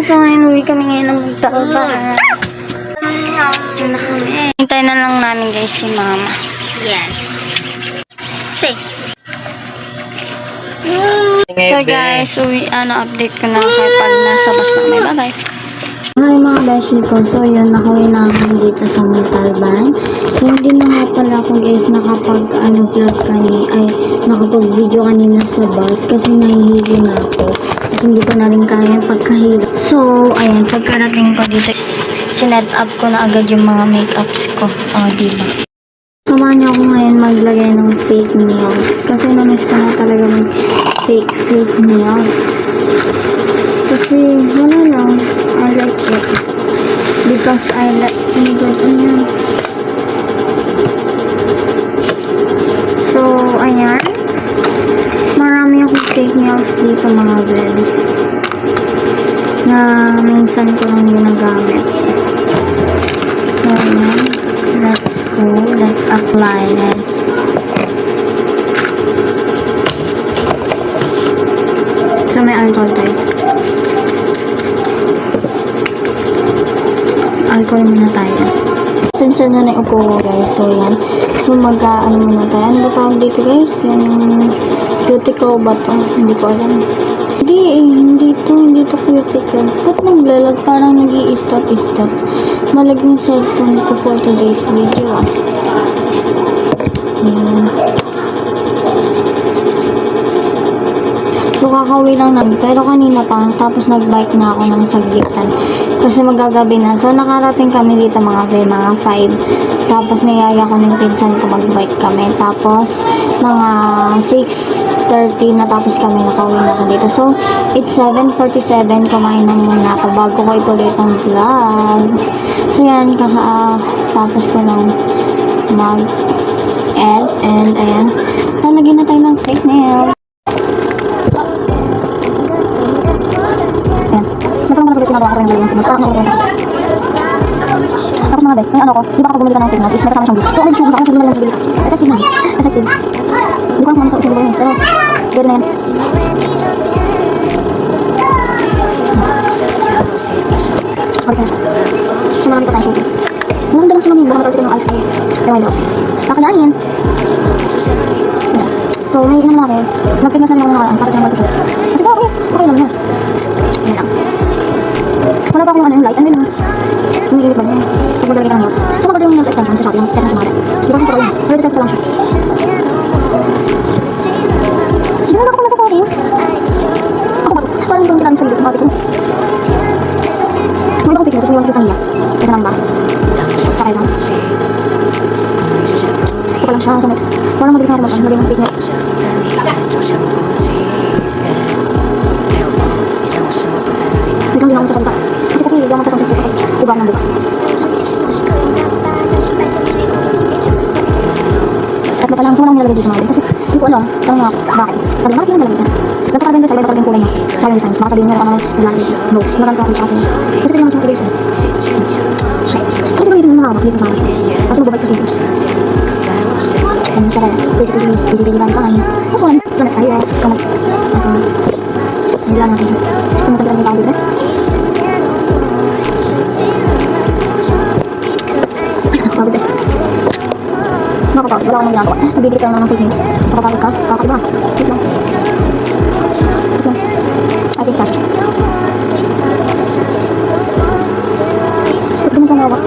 So ngayon, uwi kami ngayon ng magtrabaho. Hintay na lang namin guys si mama. Yes. Say. So guys, update ko na kayo pag nasa bus na kami. Bye-bye. Hi mga beshi ko. So yun, nakauwi na kami dito sa Montalban. So hindi na nga pala ako guys nakapag-vlog nakapag-video kanina sa bus kasi nahihilo na ako. At hindi ko na rin kaya pagkahilo. So, ayan, pagkarating ko dito, sinet up ko na agad yung mga makeups ko. O, diba? Samahan niyo ako ngayon maglagay ng fake nails. Kasi namiss ko na talaga mag fake nails. Kasi, wala lang. I like it. Because I like it. So, ayan. Marami akong fake nails dito mga beds. Na minsan ko lang ginagamit. So, ayan. Let's go. Let's apply this. So, may alcohol tayo. Alcohol muna tayo. Sensya na na upo ko guys. So, yan. So, mag-ano muna tayo. Ano ba tawag dito guys? Yung cuticle ba to? Hindi ko alam. Hindi to cuticle. Ba't naglalag? Parang nag-i-stop. Malag yung cellphone ko for today's video. Ayan. So, kakauwi lang namin. Pero kanina pa, tapos nag-bike na ako ng saglitan. Kasi magagabi na. So, nakarating kami dito mga 5. Tapos, niyaya ko ng pinsan ko mag-bike kami. Tapos, mga 6:30 na tapos kami nakauwi na ako dito. So, it's 7:47. Kumain na muna ako bago ko ituloy itong vlog. So, yan. Tapos ko ng mag-end. And, ayan. Talagyan na tayo ng fake nail. Tapos mga bed, may ano ko, di ba kapag bumili ka ng fake nails, is may kasama siyang gift. So, already sure, kasi lang bibili. Effective na. Effective. Hindi ko alam kung ano ko yun, pero pwede na yan. Okay. So, marami pa tayo shooting. Walang dalang sila mong buhay ng ayos kayo. Ewan daw. Kakalain. So, may inom na rin. Nag-fake na sa mga nakaraan, para sa mga mag-shoot. Kasi okay naman yan. Yan lang. Wala pa akong ano yung light, and then hindi pa rin. Pag maglalagay ka ng nails. So, kapag yung nails extension sa shop, yung check na sa mga rin. Di ba kasi parang yun? So, detect pa lang siya. Di ba ako nagpa-nails? Ako ba? Parang yung kailangan sa liit, bakit ko? May bakong fake na, tapos may bakong sa niya. Ito lang ba? Sakay lang. Ito pa lang siya, so next. Walang mabilis na ako mag-lagay ng fake nails. Biglang din ako magsasalita. Kasi hindi ako magsasalita. Ibang lang buka. Tatlo pa lang. So, walang nilalagay dito mga bed. Kasi hindi ko alam. Tanong nga, bakit? Sabi, bakit yung nalalagay dyan? Nagpapaganda sa iba, yung kulay niya. Sayang designs. Baka sabihin niya ano nilalagay dito. No. Maganda ka rin sa akin. Kasi pwede naman siya kulay siya. Shit. Kasi gawin din mahawak dito sa akin. Kasi magbabay kasi ito. And kaya, basically, bibigay lang sa akin. So, so next tayo. So, hindi lang natin. Kung matagalan yung tao dito. Pagod eh. Nakapagod. Wala akong ginagawa. Nabibili tayo ng fake nails. Nakapagod ka? Kakaiba. Wait lang. Wait lang. I think cash. Ba't ganun kang hawak?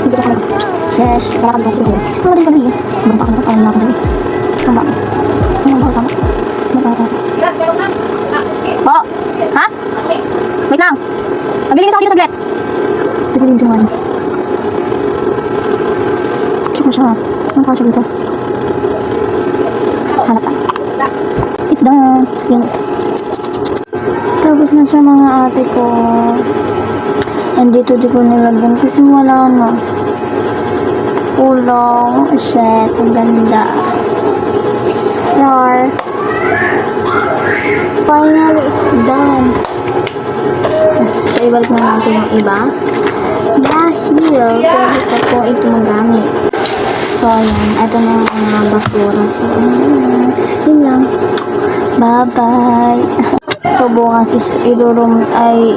Hindi ka kaya. Shesh. Wala ka dito. Wala din kami eh. Meron pa ako na. Parang na ako na eh. Ang baka. Ang baka tama. Ang baka tama. Po? Ha? Wait lang. Pagbiling sa akin saglit. Pagbiling sa mga. Check na siya. Ang kasya dito. Hanap tayo. It's done. Yan. Tapos na siya mga ate ko. And dito di ko nilagyan kasi wala na. Ulong. Shit. Ang ganda. Yar. Finally, it's done. So, ibalik na natin yung iba. Dahil, pwede ko po ito magamit. So, ayan. Ito na yung mga basura. So, yun lang. Bye-bye. So, bukas is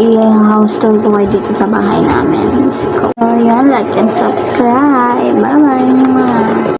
i-house tour ko kayo dito sa bahay namin. Let's go. So, yan, like and subscribe. Bye-bye.